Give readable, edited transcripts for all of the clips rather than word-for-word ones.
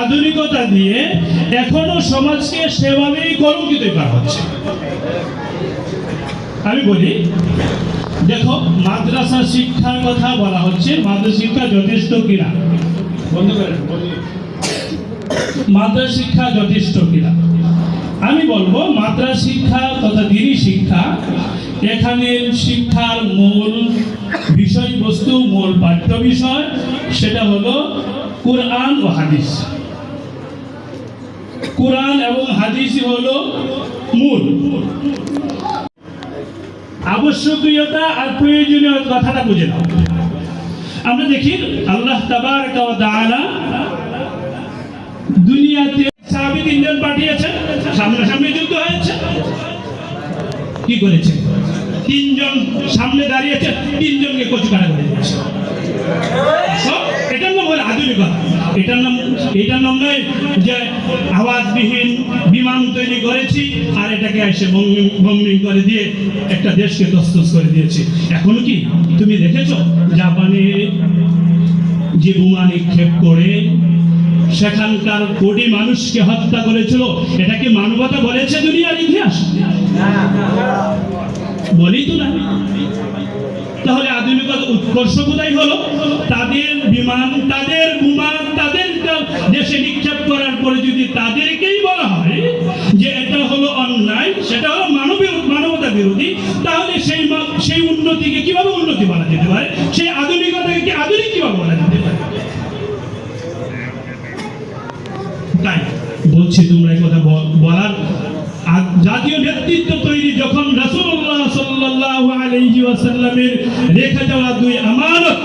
আধুনিকতা দিয়ে এখনো সমাজকে সেভাবেই কলঙ্কিত করা হচ্ছে। আমি বলি, দেখো, মাদ্রাসা শিক্ষার কথা বলা হচ্ছে, মাদ্রাসা শিক্ষা যথেষ্ট কিনা, বন্ধ করেন, মাদ্রাসা শিক্ষা যথেষ্ট কিনা। আমি বলবো মাদ্রাসা শিক্ষা তথা দ্বীনি শিক্ষা, এখানে শিক্ষার মূল বিষয়বস্তু, মূল পাঠ্য বিষয় সেটা হলো কুরআন ও হাদিস। কুরআন এবং হাদিসই হলো মূল। আবশ্যকীয়তা আর প্রয়োজনীয় কথাটা বুঝে নাও। আমরা দেখি আল্লাহ তাবারক ওয়া তাআলা দুনিয়াতে সাহাবী তিনজন পাঠিয়েছেন, সামনাসামনি যুদ্ধ হয়েছে, কি করেছে? তিনজন সামনে দাঁড়িয়েছে, তিনজনকে কচুকাটা করে দিয়েছে। এটার নাম হলো আধুনিকতা। এটার নাম নয় যে আওয়াজবিহীন বিমান তৈরি করেছি আর এটাকে এসে বম্বিং করে দিয়ে একটা দেশকে তছনছ করে দিয়েছে। এখন কি তুমি দেখেছো জাপানে যে বোমা নিক্ষেপ করে সেখানকার কোটি মানুষকে হত্যা করেছিল, এটাকে মানবতা বলেছে দুনিয়ার ইতিহাস? বলি তো না। তাহলে আধুনিকতার উৎকর্ষ কোথায় হলো? তাদের বিমান, তাদের বোমা, তাদের দেশে নিক্ষেপ করার পরে যদি তাদেরকেই বলা হয় যে এটা হলো অন্যায়, সেটা হলো মানবতা বিরোধী, তাহলে সেই উন্নতিকে কিভাবে উন্নতি বলা যেতে পারে? সেই আধুনিকতাকে কি আধুনিক কিভাবে বলা যেতে পারে? তাই বলছি, তোমরা এই কথা বলার জাতীয় নেতৃত্ব তৈরি যখন রাসূলুল্লাহ সাল্লাল্লাহু আলাইহি ওয়াসাল্লামের রেখে যাওয়া দুই আমানত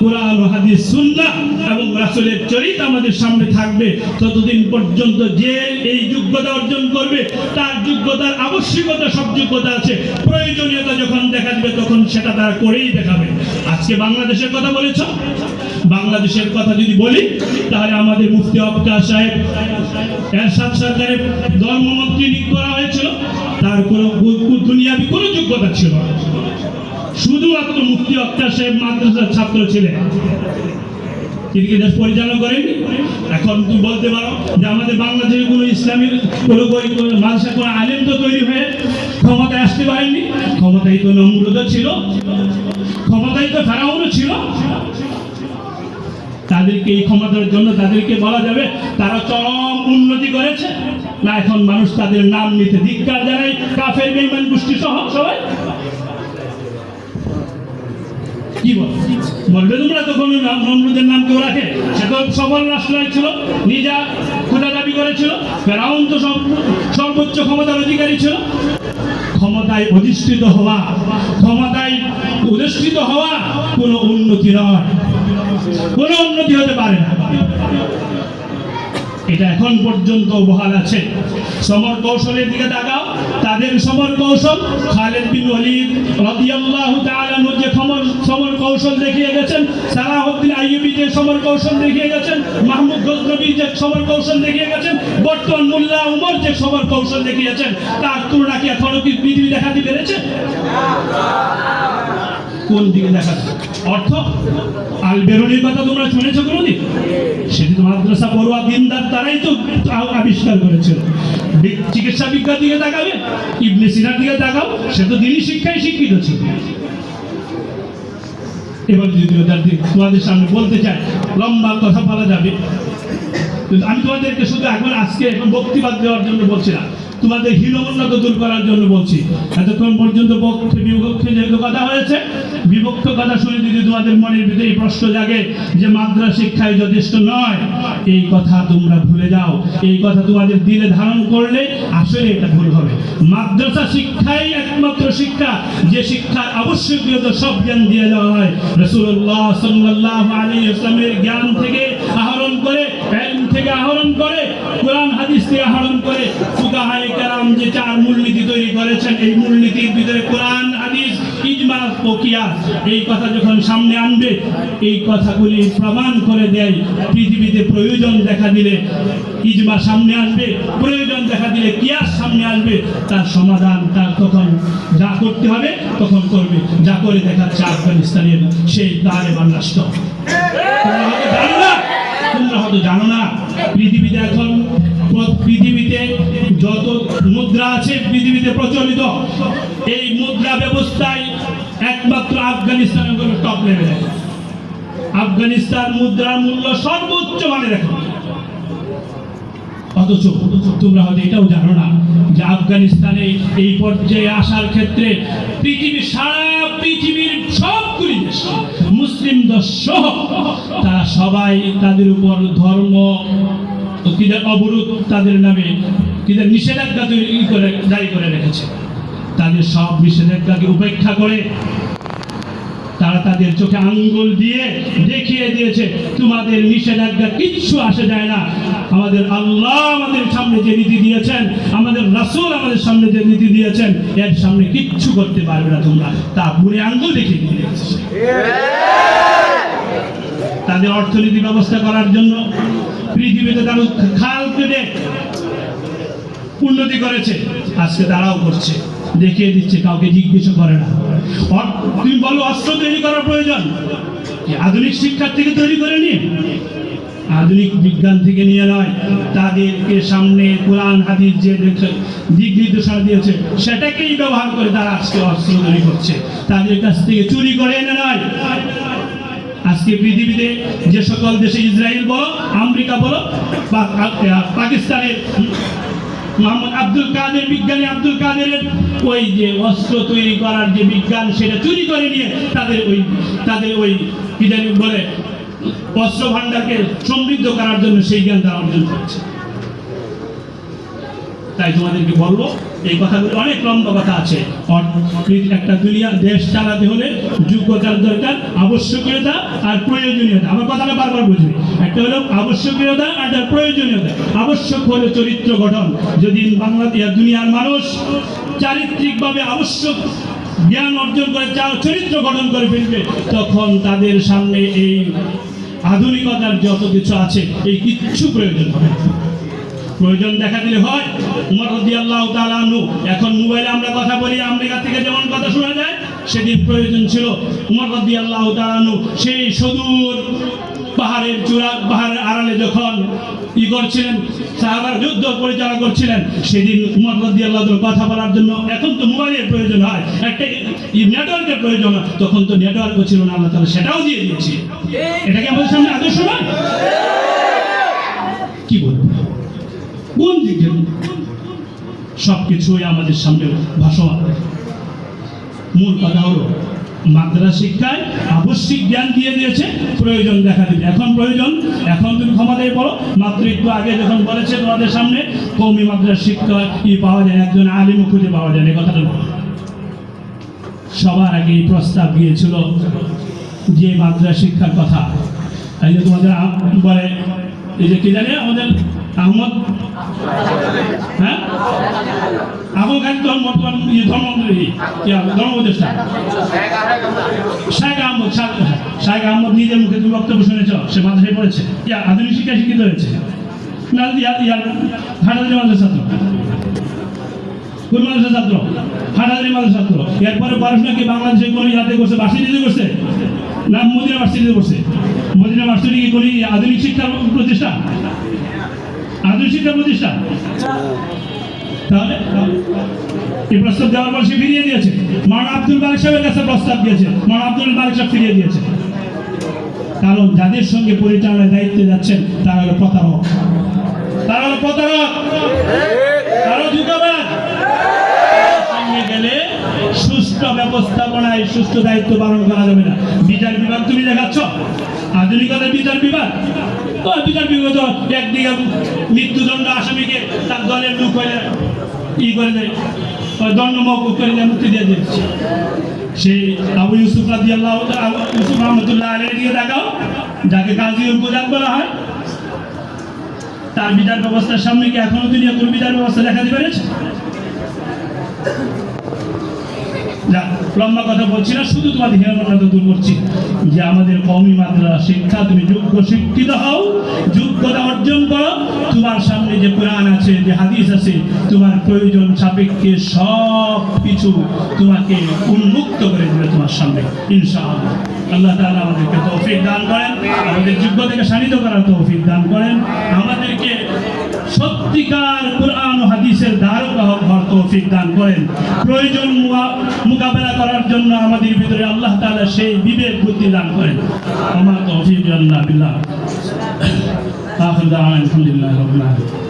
কুরআন ও হাদিস, সুন্নাহ এবং রাসূলের চরিত্র আমাদের সামনে থাকবে, ততদিন পর্যন্ত যে এই যোগ্যতা অর্জন করবে তার যোগ্যতার আবশ্যকতা, সব যোগ্যতা আছে, প্রয়োজনীয়তা যখন দেখা দিবে তখন সেটা তারা করেই দেখাবে। আজকে বাংলাদেশের কথা বলেছ, বাংলাদেশের কথা যদি বলি তাহলে আমাদের মুফতি আবকার সাহেব এরশাদ সরকারের ধর্মমন্ত্রী নিয়োগ করা হয়েছিল, তার কোনো দুনিয়াবি কোনো যোগ্যতা ছিল না, শুধুমাত্র মুফতি আবকার সাহেব মাদ্রাসার ছাত্র ছিলেন, তিনি কি দেশ পরিচালনা করেন? এখন তুমি বলতে পারো যে আমাদের বাংলাদেশে কোনো ইসলামী কোনো মাদ্রাসা কোনো আলেম তো তৈরি হয়ে ক্ষমতায় আসতে পারেনি। ক্ষমতায় তো নমরুদও ছিল, ক্ষমতায় তো ফেরাউনও ছিল। তাদেরকে এই ক্ষমতার জন্য তাদেরকে বলা যাবে তারা চরম উন্নতি করেছে না? এখন মানুষ তাদের নাম নিতে ধিক্কার জানায়, কাফের বেঈমান গোষ্ঠী সহ সবাই। কি বলবে তোমরা? তো কোনো নমরুদের নাম কেউ রাখে? সে তো সফল রাষ্ট্র ছিল, নিজা খোদা দাবি করেছিল। ফেরাউন তো সর্বোচ্চ ক্ষমতার অধিকারী ছিল। ক্ষমতায় অধিষ্ঠিত হওয়া, ক্ষমতায় অধিষ্ঠিত হওয়া কোনো উন্নতি নয়, কোনো উন্নতি হতে পারে না। এটা এখন পর্যন্ত বহাল আছে। সমর কৌশলের দিকে তাকাও, তাদের সমর কৌশল, খালিদ বিন ওয়ালিদ রাদিয়াল্লাহু তাআলা যে সমর কৌশল দেখিয়ে গেছেন, সালাহউদ্দিন আইয়ুবী যে সমর কৌশল দেখিয়ে গেছেন, মাহমুদ গজনবী যে সমর কৌশল দেখিয়ে গেছেন, বর্তমান মোল্লা উমর যে সমর কৌশল দেখিয়েছেন, তার তুলনা কি এখনো কি পৃথিবী দেখাতে পেরেছে? কোন দিকে দেখা? অর্থ আল বেরুনির কথা তোমরা শুনেছো কোনদিন? সেটি তো মাদ্রাসা পড়ুয়া দিনদার তারাই তো আবিষ্কার করেছিল। চিকিৎসা বিজ্ঞান দিকে তাকাবে, ইবনে সিনার দিকে তাকাও, সে তো দ্বীনি শিক্ষায় শিক্ষিত ছিল। এবার দ্বিতীয়টার দিক তোমাদের সামনে বলতে চাই, লম্বা কথা বলা যাবে, কিন্তু আমি তোমাদেরকে শুধু এখন বক্তৃতা দেওয়ার জন্য বলছি না, তোমাদের হীনমন্যত দূর করার জন্য বলছি। এতক্ষণ পর্যন্ত পক্ষে বিপক্ষে যেহেতু কথা হয়েছে, বিভক্ত কথা শুনে যদি তোমাদের মনের ভিতরে এই প্রশ্ন জাগে যে মাদ্রাসা শিক্ষায় যথেষ্ট নয়, এই কথা তোমরা ভুলে যাও। এই কথা তোমাদের দিলে ধারণ করলে আসলে এটা ভুল হবে। মাদ্রাসা শিক্ষাই একমাত্র শিক্ষা, যে শিক্ষার আবশ্যকীয়তা সব জ্ঞান দিয়ে দেওয়া হয়। রাসূলুল্লাহ সাল্লাল্লাহু আলাইহি ওয়াসাল্লামের জ্ঞান থেকে আহরণ করে, ইলম থেকে আহরণ করে, কোরআন হাদিস থেকে আহরণ করে ফুকাহায়ে কেরাম যে চার মূলনীতি তৈরি করেছেন, এই মূলনীতির ভিতরে কোরআন, হাদিস, ইজমা ও কিয়াস, এই কথা যখন সামনে আনবে, এই কথাগুলি প্রমাণ করে দেয় পৃথিবীতে প্রয়োজন দেখা দিলে ইজমা সামনে আসবে, প্রয়োজন দেখা দিলে কিয়াস সামনে আসবে, তার সমাধান তার তখন যা করতে হবে তখন করবে। যা করে দেখাচ্ছে আফগানিস্তানের সেই তালেবান রাষ্ট্র। তোমরা হয়তো জানো না, পৃথিবীতে এখন পৃথিবীতে যত মুদ্রা আছে পৃথিবীতে প্রচলিত, এই মুদ্রা ব্যবস্থায় একমাত্র আফগানিস্তান টপ লেভেলে। আফগানিস্তান মুদ্রার মূল্য সর্বোচ্চ মানের এখন। অথচ তোমরা হয়তো এটাও জানো না যে আফগানিস্তানে এই পর্যায়ে আসার ক্ষেত্রে সারা পৃথিবীর সবগুলি দেশ, মুসলিম দেশ সহ, তারা সবাই তাদের উপর ধর্ম অবরোধ, তাদের নামে নিষেধাজ্ঞা জারি করে রেখেছে। তাদের সব নিষেধাজ্ঞাকে উপেক্ষা করে তারা তাদের চোখে আঙ্গুল দিয়ে দেখিয়ে দিয়েছে তোমাদের নিষেধাজ্ঞা কিচ্ছু আসে যায় না। আমাদের আল্লাহ আমাদের সামনে যে নীতি দিয়েছেন, আমাদের রাসূল আমাদের সামনে যে নীতি দিয়েছেন, এর সামনে কিচ্ছু করতে পারবে না তোমরা। তা বুড়ে আঙ্গুল দেখিয়ে দিয়েছে। তাদের অর্থনীতি ব্যবস্থা করার জন্য পৃথিবীতে তারা খাল কেটে উন্নতি করেছে, আজকে তারাও করছে, দেখিয়ে দিচ্ছে, কাউকে জিজ্ঞেস করে না। তুমি বলো অস্ত্র তৈরি করার প্রয়োজন, আধুনিক শিক্ষার থেকে তৈরি করে নিয়ে, আধুনিক বিজ্ঞান থেকে নিয়ে নয়, তাদেরকে সামনে কোরআন হাদিস যে দিক নির্দেশনা দিয়েছে সেটাকেই ব্যবহার করে তারা আজকে অস্ত্র তৈরি করছে, তাদের কাছ থেকে চুরি করে এনে নয়। আজকে পৃথিবীতে যে সকল দেশে, ইসরায়েল বলো, আমেরিকা বলো, পাকিস্তানের মোহাম্মদ আব্দুল কাদের, বিজ্ঞানী আব্দুল কাদেরের ওই যে অস্ত্র তৈরি করার যে বিজ্ঞান, সেটা চুরি করে নিয়ে তাদের ওই কি জানি বলে অস্ত্র ভান্ডারকে সমৃদ্ধ করার জন্য সেই জ্ঞান তারা অর্জন করছে। তাই তোমাদেরকে বলবো, এই কথাগুলো অনেক লম্বা কথা আছে। একটা দুনিয়া দেশ চালাতে হলে যোগ্যতার দরকার, আবশ্যকীয়তা আর প্রয়োজনীয়তা। আমার কথাটা বারবার বুঝবে, একটা হলো আবশ্যকীয়তা আর তার প্রয়োজনীয়তা। আবশ্যক হলো চরিত্র গঠন। যদি বাংলাদেশ দুনিয়ার মানুষ চারিত্রিকভাবে আবশ্যক জ্ঞান অর্জন করে চরিত্র গঠন করে ফেলবে, তখন তাদের সামনে এই আধুনিকতার যত কিছু আছে এই কিচ্ছু প্রয়োজন হবে না। প্রয়োজন দেখা দিলে হয় উমর রাদিয়াল্লাহু তাআলা আনহু, এখন মোবাইলে আমরা কথা বলি, আমেরিকা থেকে যেমন কথা শোনা যায়, সেদিন প্রয়োজন ছিল উমর রাদিয়াল্লাহু তাআলা আনহু সেই সুদূর পাহাড়ের আড়ালে যখন করছিলেন, সাহাবার যুদ্ধ পরিচালনা করছিলেন, সেদিন উমর রাদিয়াল্লাহু তাআলা কথা বলার জন্য এখন তো মোবাইলের প্রয়োজন হয়, একটা নেটওয়ার্কের প্রয়োজন হয়, তখন তো নেটওয়ার্কও ছিল না, আল্লাহ তাআলা সেটাও দিয়ে দিয়েছে। এটাকে আমাদের সামনে আদর্শ নয়? কি বলবো, কোন দিকে সবকিছুই আমাদের সামনে ভাসমান। মূল কথা হলো মাদ্রাসা শিক্ষায় আবশ্যিক জ্ঞান দিয়ে দিয়েছে, প্রয়োজন দেখা দিবে। এখন প্রয়োজন, এখন তুমি ক্ষমতায় বলো, মাত্র একটু আগে যখন বলেছে তোমাদের সামনে কওমি মাদ্রাসা শিক্ষা পাওয়া যায়, একজন আলিমও খুঁজে পাওয়া যায়, এই কথাটা বলো। সবার আগে এই প্রস্তাব গিয়েছিল যে মাদ্রাসা শিক্ষার কথা, এই যে তোমাদের বলে এই যে কি জানে আমাদের আহমদ, হ্যাঁ আবুল খান তো বর্তমান ধর্ম উপদেষ্টা শাইখ আহমদ নিজের মুখে তুমি বক্তব্য শুনেছ, সে মাদ্রাসায় পড়েছে, আধুনিক শিক্ষায় শিক্ষিত হয়েছে না? হাটাজারি মাদ্রাসার ছাত্র, কোন মাদ্রাসার ছাত্র? হাটাজারি মাদ্রাসার ছাত্র। এরপরে পড়াশোনা কি বাংলাদেশে কোনো ইয়াতে করছে, ভার্সিটিতে করছে না মদিনা ভার্সিটিতে করছে? মদিনা ভার্সিটি কি কোনো আধুনিক শিক্ষার প্রতিষ্ঠান? আধুনিক শিক্ষা প্রতিষ্ঠান? তাহলে এই প্রস্তাব দেওয়ার পর সে ফিরিয়ে দিয়েছে। মাওলানা আব্দুল মালিক সাহেবের কাছে প্রস্তাব দিয়েছে, মাওলানা আব্দুল মালিক সাহেব ফিরিয়ে দিয়েছে। কারণ যাদের সঙ্গে পরিচালনার দায়িত্বে যাচ্ছেন তারা হলো প্রতারক, তারা ধোঁকাবাজ। সঙ্গে গেলে সুষ্ঠু ব্যবস্থাপনায় সুষ্ঠু দায়িত্ব পালন করা যাবে না। বিচার বিভাগ তুমি দেখাচ্ছ, আধুনিকতার বিচার বিভাগ, বিচার বিভাগ একদিকে মৃত্যুদণ্ড আসামিকে তার দলের লোক হয়ে করে দেয়, দণ্ড মওকুফ করে দেয়, মুক্তি দিয়ে দিচ্ছে। সেই আবু ইউসুফ রাদিয়াল্লাহু তাআলা, ইউসুফ রহমতুল্লাহ আলাইহির দিকে দেখাও, যাকে কাজী উপজাত বলা হয়, তার বিচার ব্যবস্থার সামনে কি এখনো দুনিয়া কোন বিচার ব্যবস্থা দেখা দিতে পেরেছে? লম্বা কথা বলছি না, শুধু তোমাদের হীনমন্যতা দূর করছি যে আমাদের কওমি মাদ্রাসা শিক্ষা, তুমি যোগ্য শিক্ষিত হও, যোগ্যতা অর্জন করো, তোমার সামনে যে কোরআন আছে, যে হাদিস আছে, তোমার প্রয়োজন সাপেক্ষে সব কিছু তোমাকে উন্মুক্ত করে দেবে তোমার সামনে, ইনশাআল্লাহ। আল্লাহ তাআলা আমাদেরকে তৌফিক দান করেন, আমাদের যোগ্যতাকে শানিত করার তৌফিক দান করেন, আমাদেরকে সত্যিকার কুরআন ও হাদিসের ধারক হওয়ার তৌফিক দান করেন। প্রয়োজন মোকাবেলা করার জন্য আমাদের ভিতরে আল্লাহ তাআলা সেই বিবেক বুদ্ধি দান করেন। আমার তৌফিক আল্লাহ বিল্লাহ। আখির দাওয়ানা আলহামদুলিল্লাহি রাব্বিল আলামিন।